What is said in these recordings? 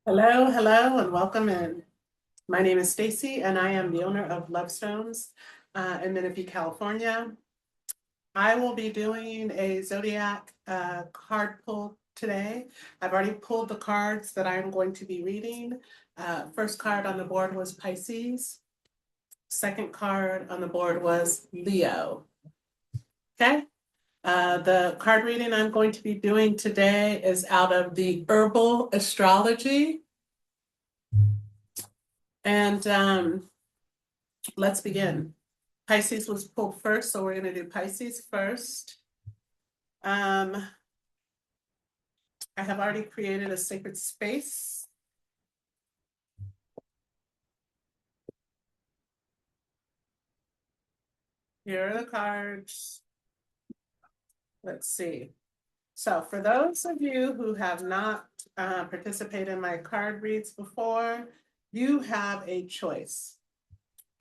Hello, hello, and welcome in. My name is Stacy, and I am the owner of Lovestones in Menifee, California. I will be doing a Zodiac card pull today. I've already pulled the cards that I'm going to be reading. First card on the board was Pisces. Second card on the board was Leo. Okay. The card reading I'm going to be doing today is out of the Herbal Astrology. And let's begin. Pisces was pulled first, so we're going to do Pisces first. I have already created a sacred space. Here are the cards. Let's see. So for those of you who have not participated in my card reads before, you have a choice.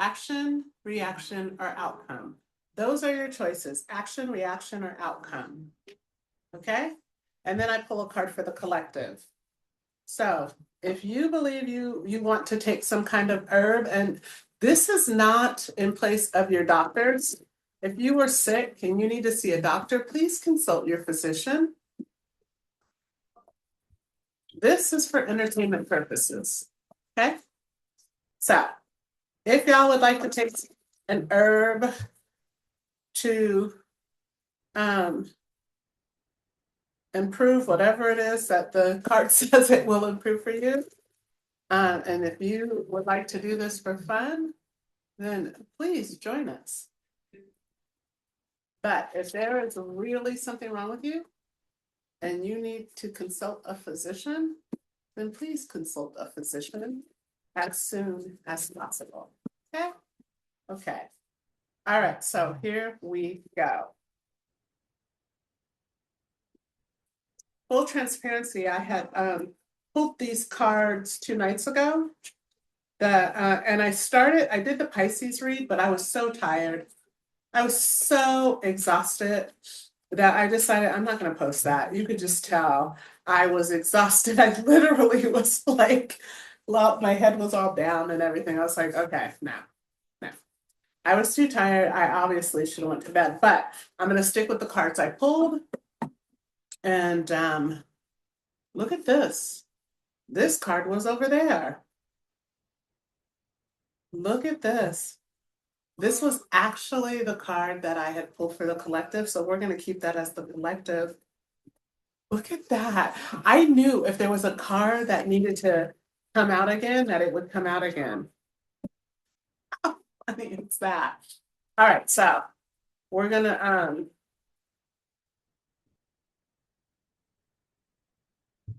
Action, reaction, or outcome. Those are your choices, action, reaction, or outcome. Okay? And then I pull a card for the collective. So if you believe you want to take some kind of herb, and this is not in place of your doctors. If you were sick and you need to see a doctor, please consult your physician. This is for entertainment purposes. Okay? So if y'all would like to take an herb to improve whatever it is that the card says it will improve for you. And if you would like to do this for fun, then please join us. But if there is really something wrong with you and you need to consult a physician, then please consult a physician as soon as possible. Okay? Okay. All right, so here we go. Full transparency, I had pulled these cards 2 nights ago. And I did the Pisces read, but I was so tired. I was so exhausted that I decided I'm not going to post that. You could just tell I was exhausted. I literally was like, my head was all down and everything. I was like, okay, no. I was too tired. I obviously should have went to bed, but I'm going to stick with the cards I pulled. And look at this. This card was over there. Look at this. This was actually the card that I had pulled for the collective, so we're going to keep that as the collective. Look at that. I knew if there was a card that needed to come out again, that it would come out again. How funny is that? All right, so we're gonna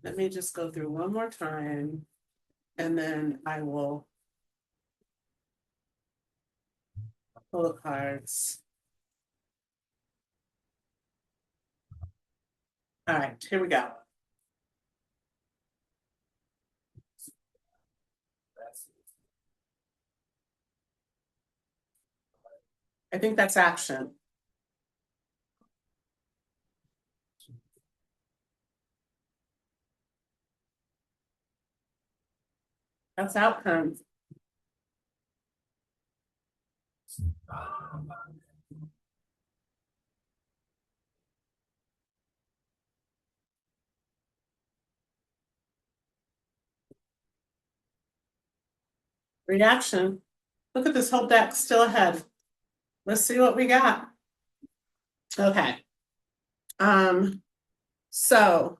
let me just go through one more time, and then I will pull the cards. All right, here we go. I think that's action. That's outcome. Reaction. Look at this whole deck still ahead. Let's see what we got. Okay. So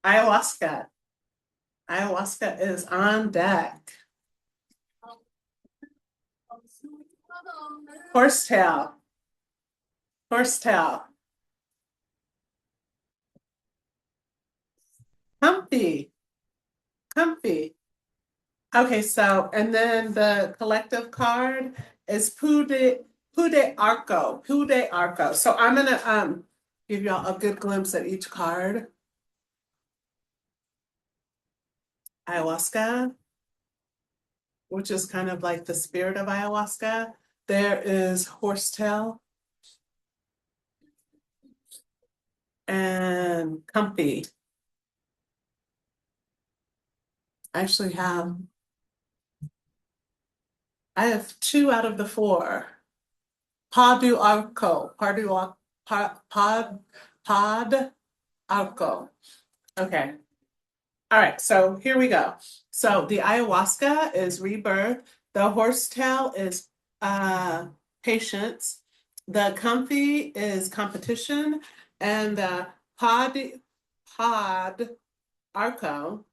ayahuasca. Ayahuasca is on deck. Horsetail. Horsetail. Comfy. Comfy. Okay, so, and then the collective card is Pude Arco. Pude Arco. So I'm gonna give y'all a good glimpse at each card. Ayahuasca, which is kind of like the spirit of ayahuasca. There is horsetail. And comfy. I actually I have 2 out of the 4. Padu arco, pod arco. Okay. All right, so here we go. So the ayahuasca is rebirth. The horsetail is patience. The comfy is competition, and the pod arco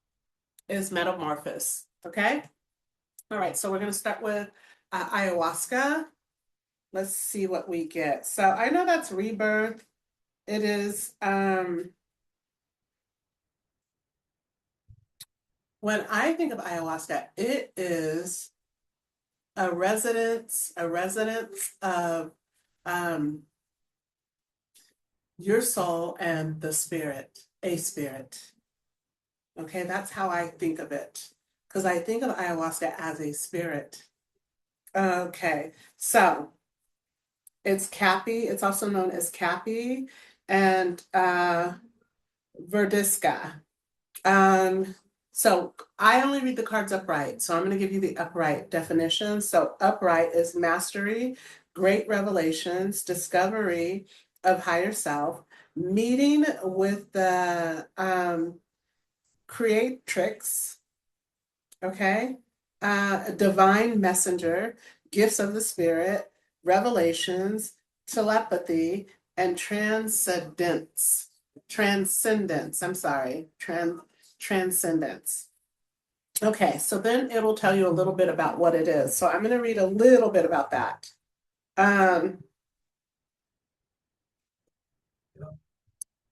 is metamorphosis. Okay. All right, so we're going to start with ayahuasca. Let's see what we get. So I know that's rebirth. It is when I think of ayahuasca, it is a residence of um, your soul and the spirit, a spirit. Okay, that's how I think of it. Because I think of ayahuasca as a spirit. Okay, so it's Cappy, it's also known as Cappy and Verdisca. Um, so I only read the cards upright. So I'm going to give you the upright definition. So upright is mastery, great revelations, discovery of higher self, meeting with the creatrix, okay? Divine messenger, gifts of the spirit, revelations, telepathy, and transcendence. Transcendence, I'm sorry, transcendence. Okay, so then it'll tell you a little bit about what it is. So I'm going to read a little bit about that.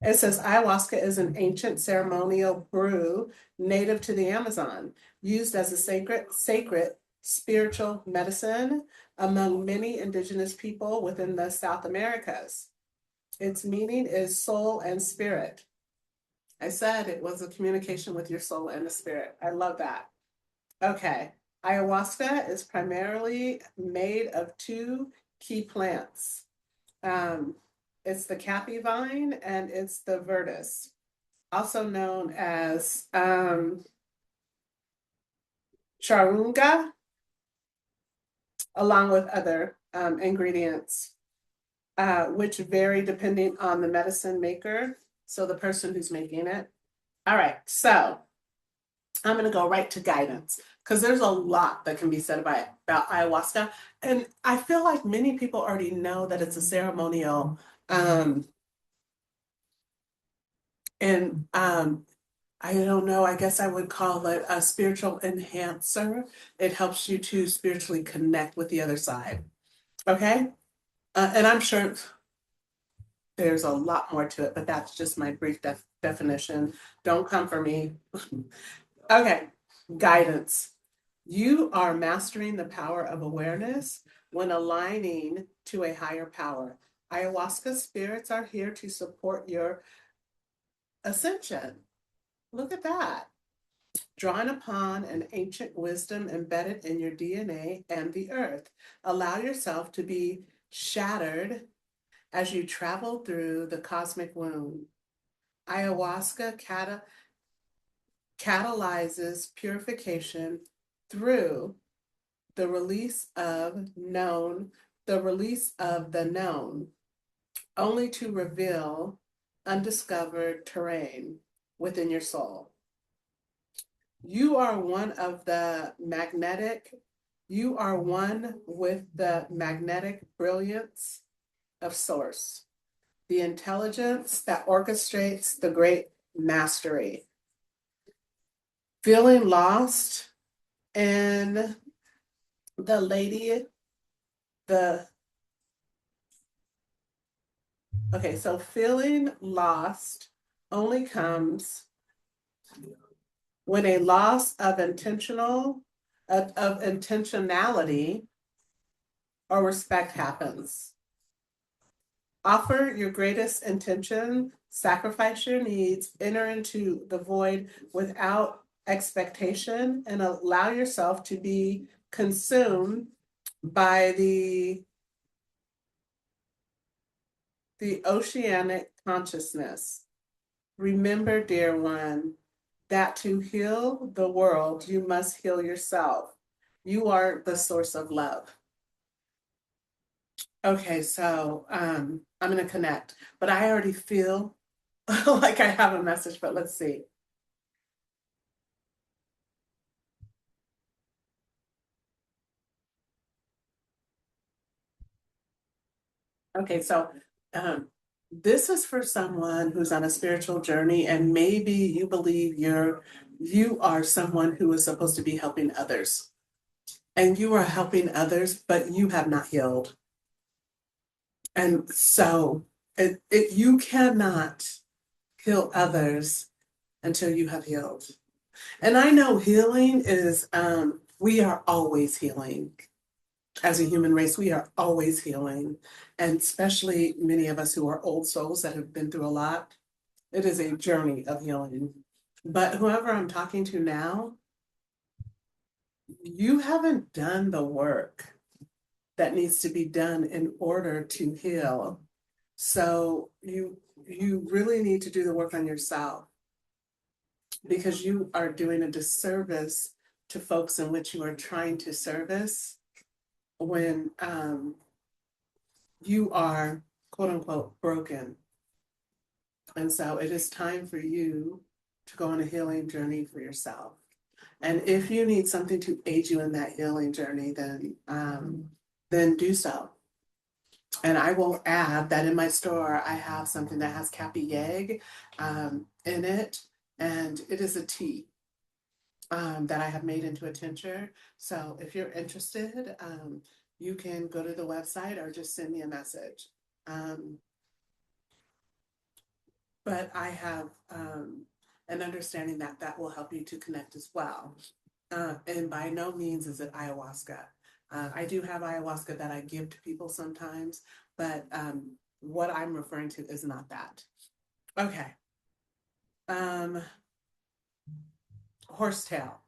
It says ayahuasca is an ancient ceremonial brew native to the Amazon, used as a sacred spiritual medicine among many indigenous people within the South Americas. Its meaning is soul and spirit. I said it was a communication with your soul and the spirit. I love that. Okay. Ayahuasca is primarily made of 2 key plants. It's the Cappy vine and it's the Virtus, also known as charunga, along with other ingredients, which vary depending on the medicine maker, so the person who's making it. All right, so I'm going to go right to guidance because there's a lot that can be said about ayahuasca. And I feel like many people already know that it's a ceremonial and I don't know, I guess I would call it a spiritual enhancer. It helps you to spiritually connect with the other side. Okay? And I'm sure there's a lot more to it, but that's just my brief definition. Don't come for me. Okay, guidance. You are mastering the power of awareness when aligning to a higher power. Ayahuasca spirits are here to support your ascension. Look at that. Drawn upon an ancient wisdom embedded in your DNA and the earth. Allow yourself to be shattered as you travel through the cosmic womb. Ayahuasca catalyzes purification through the release of the known, only to reveal undiscovered terrain within your soul. You are one with the magnetic brilliance of source, the intelligence that orchestrates the great mastery. Feeling lost in feeling lost only comes when a loss of intentionality or respect happens. Offer your greatest intention, sacrifice your needs, enter into the void without expectation, and allow yourself to be consumed by the oceanic consciousness. Remember, dear one, that to heal the world, you must heal yourself. You are the source of love. Okay, so I'm gonna connect, but I already feel like I have a message, but let's see. Okay, so um, this is for someone who's on a spiritual journey, and maybe you believe you are someone who is supposed to be helping others, and you are helping others, but you have not healed. And so you cannot heal others until you have healed. And I know healing is, we are always healing. As a human race, we are always healing. And especially many of us who are old souls that have been through a lot, it is a journey of healing. But whoever I'm talking to now, you haven't done the work that needs to be done in order to heal. So you really need to do the work on yourself because you are doing a disservice to folks in which you are trying to service when you are quote unquote broken. And so it is time for you to go on a healing journey for yourself. And if you need something to aid you in that healing journey, then do so. And I will add that in my store, I have something that has Kappy Yeg in it, and it is a tea that I have made into a tincture. So if you're interested, you can go to the website or just send me a message. Um, but I have an understanding that that will help you to connect as well. And by no means is it ayahuasca. I do have ayahuasca that I give to people sometimes, but what I'm referring to is not that. Okay. Um, Horsetail.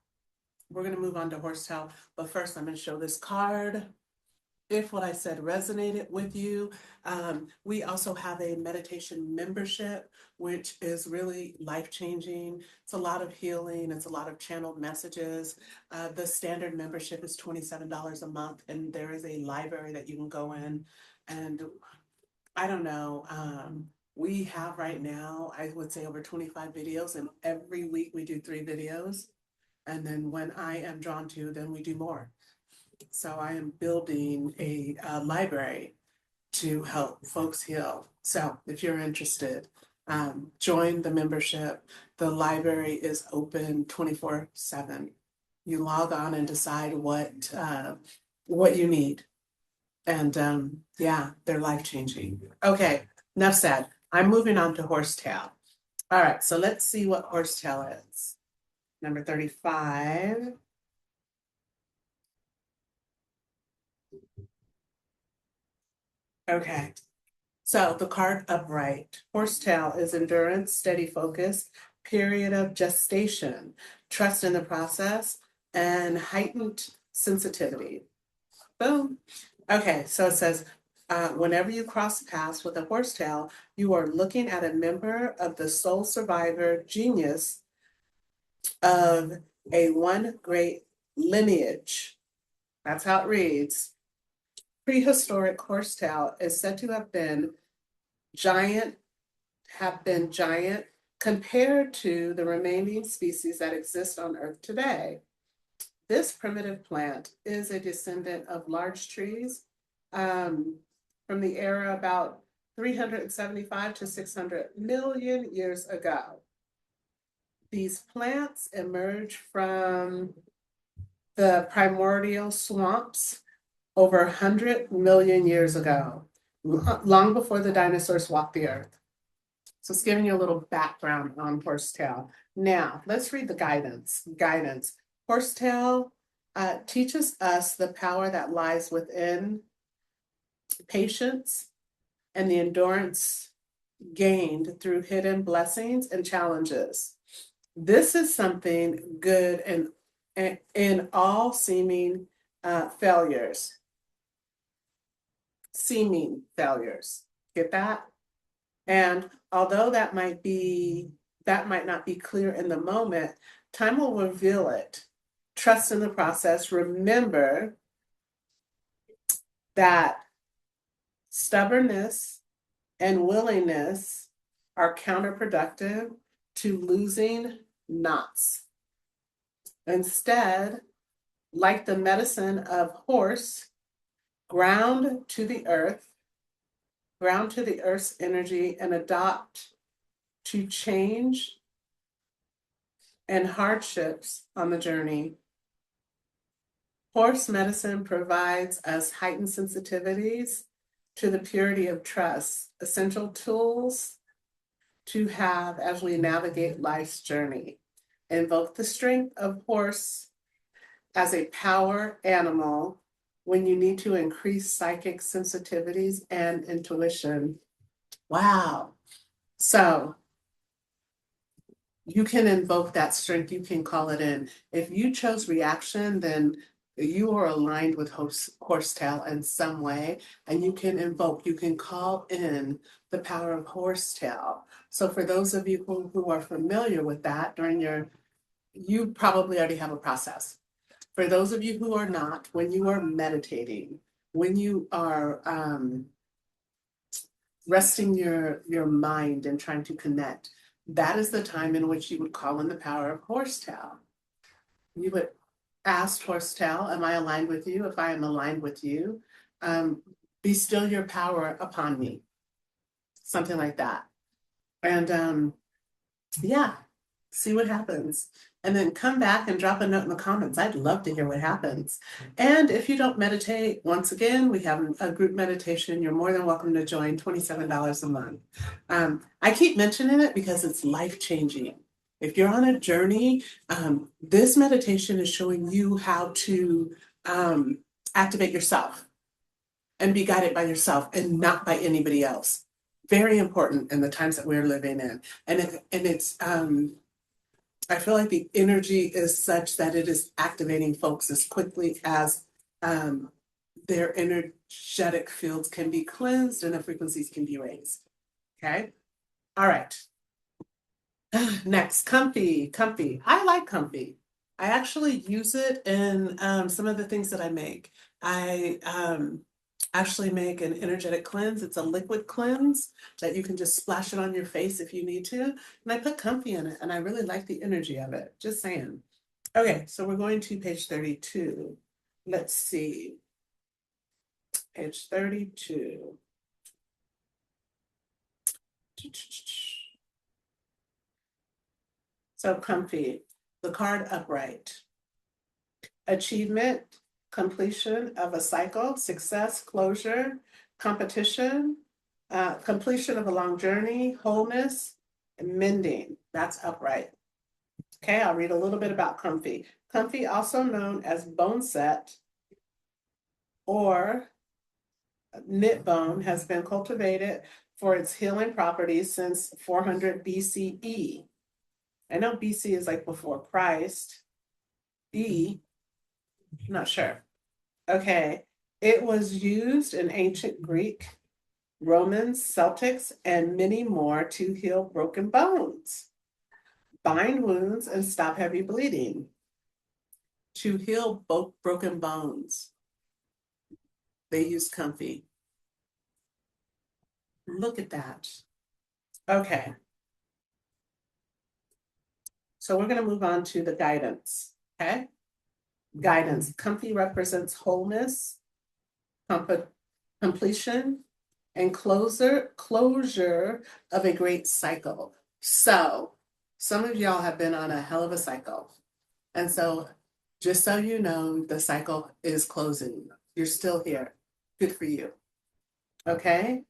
We're going to move on to horsetail, but first I'm going to show this card. If what I said resonated with you, we also have a meditation membership, which is really life-changing. It's a lot of healing. It's a lot of channeled messages. The standard membership is $27 a month, and there is a library that you can go in. And I don't know, we have right now, I would say over 25 videos, and every week we do 3 videos. And then when I am drawn to, then we do more. So I am building a library to help folks heal. So if you're interested, join the membership. The library is open 24/7. You log on and decide what you need. And yeah, they're life changing. Okay, enough said. I'm moving on to horsetail. All right, so let's see what horsetail is. Number 35. Okay. So the card upright, horsetail is endurance, steady focus, period of gestation, trust in the process, and heightened sensitivity. Boom. Okay, so it says, whenever you cross paths with a horsetail, you are looking at a member of the soul survivor genius of a one great lineage. That's how it reads. Prehistoric horsetail is said to giant have been giant compared to the remaining species that exist on Earth today. This primitive plant is a descendant of large trees from the era about 375 to 600 million years ago. These plants emerged from the primordial swamps over 100 million years ago, long before the dinosaurs walked the earth. So it's giving you a little background on horsetail. Now, let's read the guidance. Guidance. Horsetail teaches us the power that lies within patience and the endurance gained through hidden blessings and challenges. This is something good in all seeming failures. Seeming failures. Get that? And although that might not be clear in the moment, time will reveal it. Trust in the process. Remember that stubbornness and willingness are counterproductive to losing knots. Instead, like the medicine of horse, ground to the earth, ground to the earth's energy, and adopt to change and hardships on the journey. Horse medicine provides us heightened sensitivities to the purity of trust, essential tools to have as we navigate life's journey. Invoke the strength of horse as a power animal when you need to increase psychic sensitivities and intuition. Wow. So you can invoke that strength, you can call it in. If you chose reaction, then you are aligned with horsetail in some way, and you can invoke, you can call in the power of horsetail. So for those of you who are familiar with that you probably already have a process. For those of you who are not, when you are meditating, when you are resting your mind and trying to connect, that is the time in which you would call in the power of horsetail. You would ask horsetail, am I aligned with you? If I am aligned with you, bestow your power upon me. Something like that. And yeah, see what happens. And then come back and drop a note in the comments. I'd love to hear what happens. And if you don't meditate, once again, we have a group meditation. You're more than welcome to join, $27 a month. I keep mentioning it because it's life-changing. If you're on a journey, this meditation is showing you how to activate yourself and be guided by yourself and not by anybody else. Very important in the times that we're living in. And it's I feel like the energy is such that it is activating folks as quickly as their energetic fields can be cleansed and the frequencies can be raised. Okay. All right. Next, comfy. I like comfy. I actually use it in some of the things that I make. I actually make an energetic cleanse. It's a liquid cleanse that you can just splash it on your face if you need to. And I put comfy in it, and I really like the energy of it. Just saying. Okay, so we're going to page 32. Let's see. Page 32. So comfy, the card upright. Achievement, completion of a cycle, success, closure, competition, completion of a long journey, wholeness, and mending. That's upright. Okay, I'll read a little bit about comfy. Comfy, also known as bone set or knit bone, has been cultivated for its healing properties since 400 BCE. I know BC is like before Christ. I'm not sure. Okay, it was used in ancient Greek, Romans, Celtics, and many more to heal broken bones, bind wounds, and stop heavy bleeding. To heal both broken bones, they use comfy. Look at that. Okay. So we're going to move on to the guidance. Okay. Guidance. Comfy represents wholeness, completion, and closure of a great cycle. So some of y'all have been on a hell of a cycle. And so just so you know, the cycle is closing. You're still here. Good for you. Okay?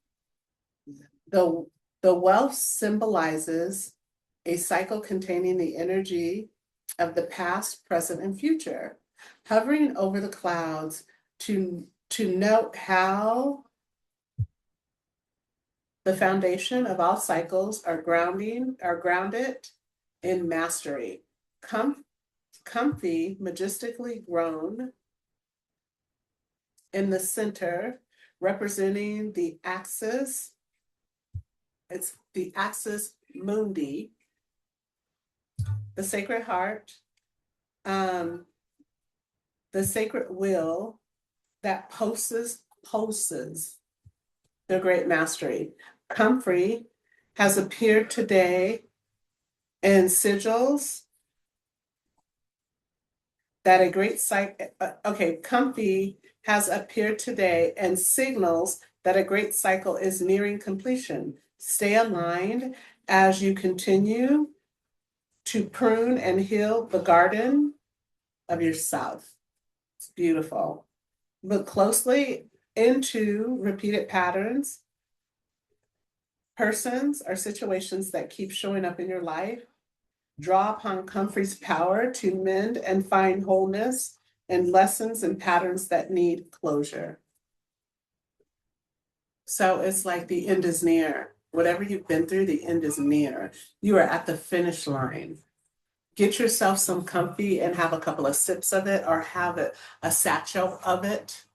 The wealth symbolizes a cycle containing the energy of the past, present, and future, hovering over the clouds to note how the foundation of all cycles are grounded in mastery. Comfy, majestically grown in the center, representing the axis It's the axis mundi, the sacred heart, the sacred will that pulses their great mastery. Comfrey has appeared today in sigils that a great Comfy has appeared today and signals that a great cycle is nearing completion. Stay aligned as you continue to prune and heal the garden of yourself. It's beautiful. Look closely into repeated patterns, persons, or situations that keep showing up in your life. Draw upon Comfrey's power to mend and find wholeness and lessons and patterns that need closure. So it's like the end is near. Whatever you've been through, the end is near. You are at the finish line. Get yourself some comfy and have a couple of sips of it, or have a satchel of it.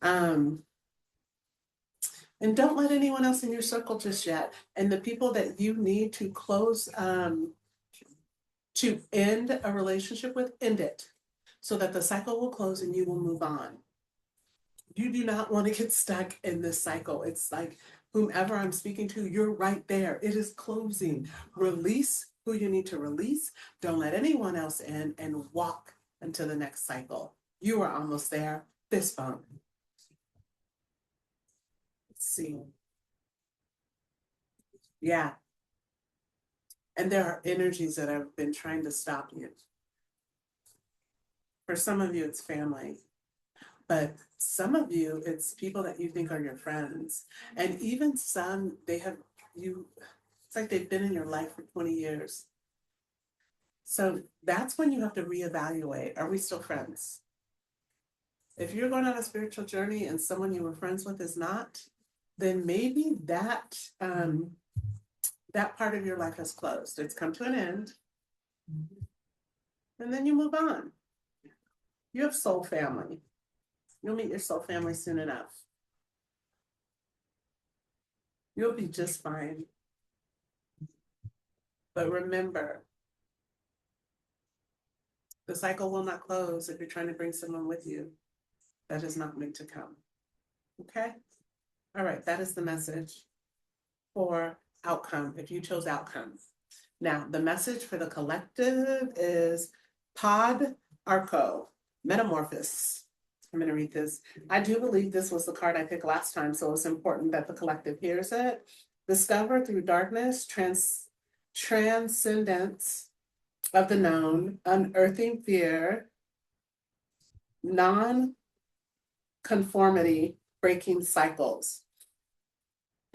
And don't let anyone else in your circle just yet. And the people that you need to close, to end a relationship with, end it, so that the cycle will close and you will move on. You do not want to get stuck in this cycle. It's like, whomever I'm speaking to, you're right there. It is closing. Release who you need to release. Don't let anyone else in, and walk into the next cycle. You are almost there. Fist bump. Let's see. Yeah. And there are energies that have been trying to stop you. For some of you, it's family. But some of you, it's people that you think are your friends. And even some, it's like they've been in your life for 20 years. So that's when you have to reevaluate. Are we still friends? If you're going on a spiritual journey and someone you were friends with is not, then maybe that part of your life has closed. It's come to an end. And then you move on. You have soul family. You'll meet your soul family soon enough. You'll be just fine. But remember, the cycle will not close if you're trying to bring someone with you that is not meant to come. Okay? All right, that is the message for outcome, if you chose outcome. Now, the message for the collective is Pod Arco, Metamorphosis. I'm going to read this. I do believe this was the card I picked last time, so it's important that the collective hears it. Discover through darkness, transcendence of the known, unearthing fear, non-conformity, breaking cycles.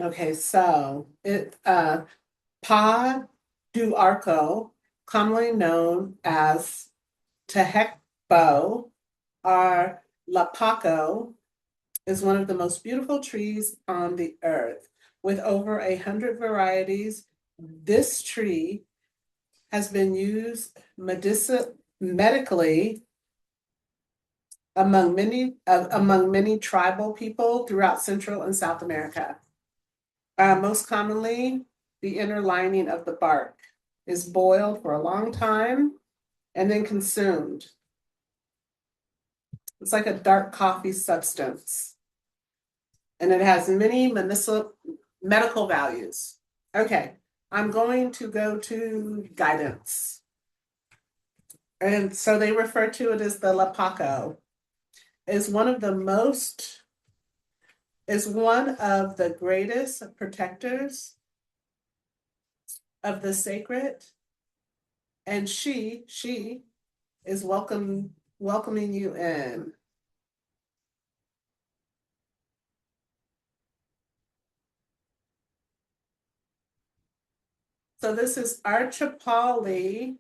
Okay, so Pa du Arco, commonly known as Tehekbo, or Lapaco, is one of the most beautiful trees on the earth. With over 100 varieties, this tree has been used medically among many tribal people throughout Central and South America. Most commonly, the inner lining of the bark is boiled for a long time and then consumed. It's like a dark coffee substance, and it has many medical values. Okay, I'm going to go to guidance. And so they refer to it as the Lapaco. Is one of the greatest protectors of the sacred, and she is welcoming you in. So this is Archipali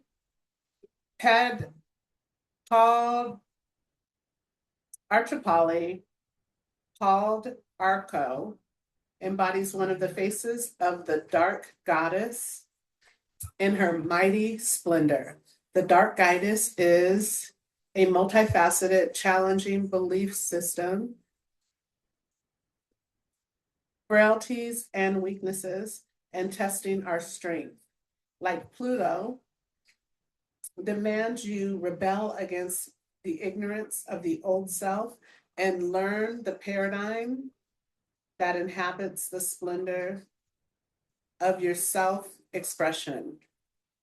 called Arco, embodies one of the faces of the dark goddess in her mighty splendor. The dark goddess is a multifaceted, challenging belief system frailties and weaknesses, and testing our strength. Like Pluto, demands you rebel against the ignorance of the old self and learn the paradigm that inhabits the splendor of your self-expression.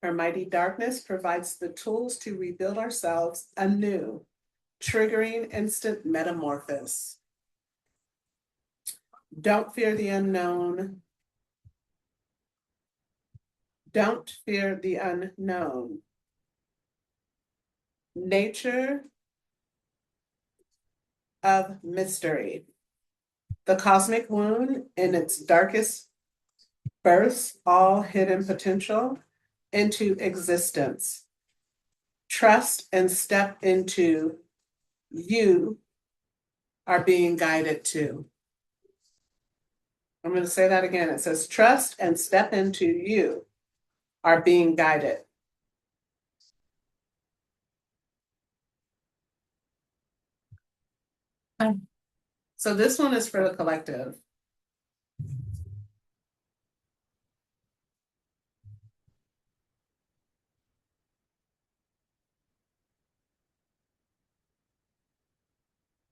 Her mighty darkness provides the tools to rebuild ourselves anew, triggering instant metamorphosis. Don't fear the unknown. Don't fear the unknown. Nature of mystery. The cosmic wound in its darkest bursts all hidden potential into existence. Trust and step into you are being guided to. I'm going to say that again. It says, trust and step into you are being guided. So this one is for the collective.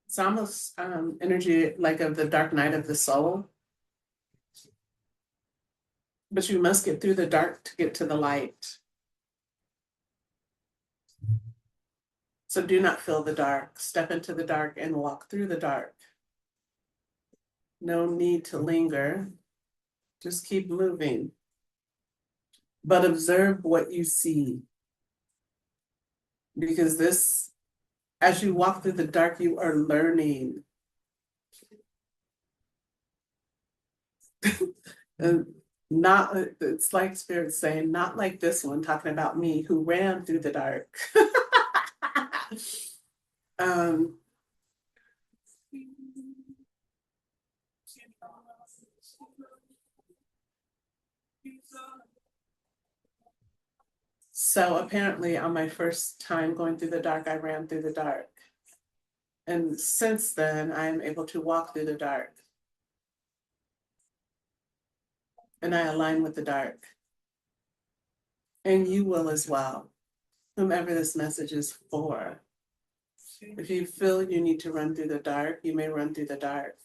It's almost energy like of the dark night of the soul. But you must get through the dark to get to the light. So do not feel the dark. Step into the dark and walk through the dark. No need to linger. Just keep moving. But observe what you see. Because this, as you walk through the dark, you are learning. And not, it's like Spirit saying, not like this one, talking about me who ran through the dark. um, so apparently on my first time going through the dark, I ran through the dark. And since then, I'm able to walk through the dark. And I align with the dark. And you will as well, whomever this message is for. If you feel you need to run through the dark, you may run through the dark.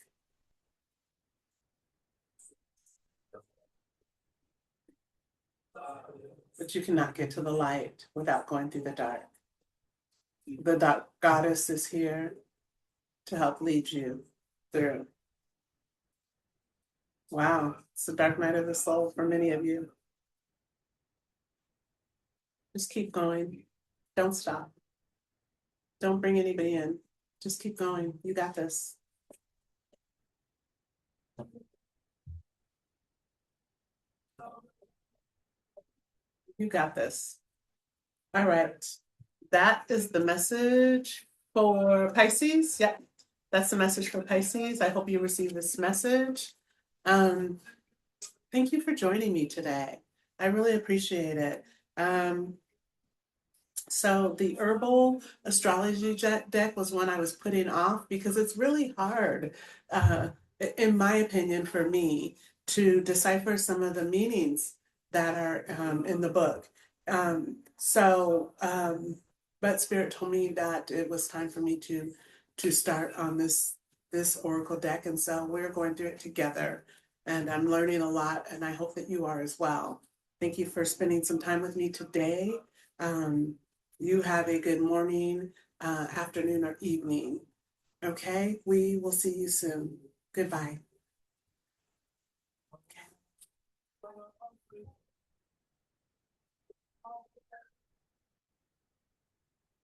But you cannot get to the light without going through the dark. The dark goddess is here to help lead you through. Wow, it's the dark night of the soul for many of you. Just keep going. Don't stop. Don't bring anybody in. Just keep going. You got this. You got this. All right. That is the message for Pisces. Yep. That's the message for Pisces. I hope you receive this message. Thank you for joining me today. I really appreciate it. So the Herbal Astrology deck was one I was putting off because it's really hard, in my opinion, for me to decipher some of the meanings that are in the book. But Spirit told me that it was time for me to start on this Oracle deck, and so we're going through it together. And I'm learning a lot, and I hope that you are as well. Thank you for spending some time with me today. You have a good morning, afternoon, or evening. Okay, we will see you soon. Goodbye. Okay.